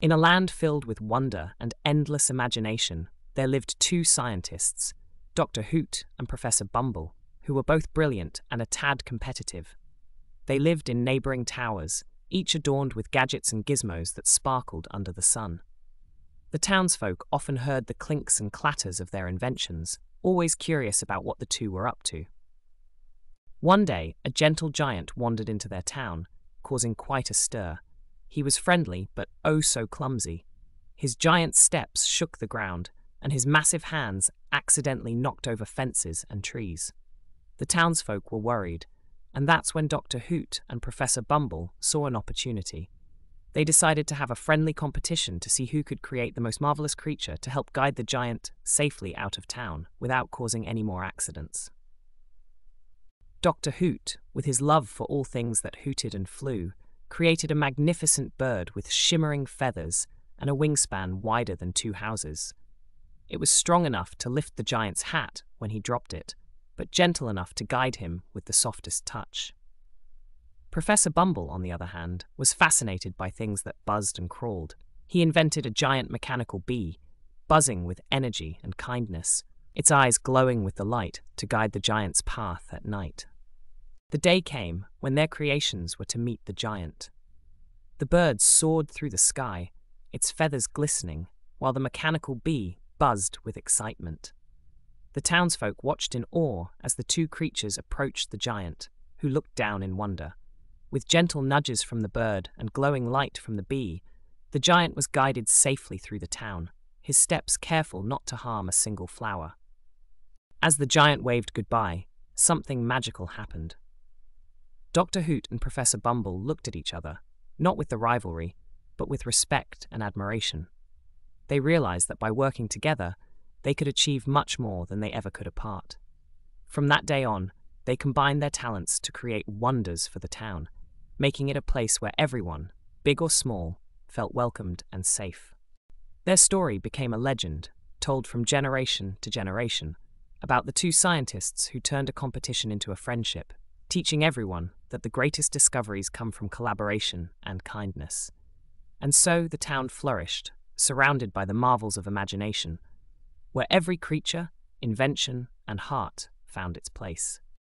In a land filled with wonder and endless imagination, there lived two scientists, Dr. Hoot and Professor Bumble, who were both brilliant and a tad competitive. They lived in neighboring towers, each adorned with gadgets and gizmos that sparkled under the sun. The townsfolk often heard the clinks and clatters of their inventions, always curious about what the two were up to. One day, a gentle giant wandered into their town, causing quite a stir. He was friendly, but oh so clumsy. His giant steps shook the ground, and his massive hands accidentally knocked over fences and trees. The townsfolk were worried, and that's when Dr. Hoot and Professor Bumble saw an opportunity. They decided to have a friendly competition to see who could create the most marvelous creature to help guide the giant safely out of town without causing any more accidents. Dr. Hoot, with his love for all things that hooted and flew, created a magnificent bird with shimmering feathers and a wingspan wider than two houses. It was strong enough to lift the giant's hat when he dropped it, but gentle enough to guide him with the softest touch. Professor Bumble, on the other hand, was fascinated by things that buzzed and crawled. He invented a giant mechanical bee, buzzing with energy and kindness, its eyes glowing with the light to guide the giant's path at night. The day came when their creations were to meet the giant. The bird soared through the sky, its feathers glistening, while the mechanical bee buzzed with excitement. The townsfolk watched in awe as the two creatures approached the giant, who looked down in wonder. With gentle nudges from the bird and glowing light from the bee, the giant was guided safely through the town, his steps careful not to harm a single flower. As the giant waved goodbye, something magical happened. Dr. Hoot and Professor Bumble looked at each other, not with the rivalry, but with respect and admiration. They realized that by working together, they could achieve much more than they ever could apart. From that day on, they combined their talents to create wonders for the town, making it a place where everyone, big or small, felt welcomed and safe. Their story became a legend, told from generation to generation, about the two scientists who turned a competition into a friendship, teaching everyone that the greatest discoveries come from collaboration and kindness. And so the town flourished, surrounded by the marvels of imagination, where every creature, invention, and heart found its place.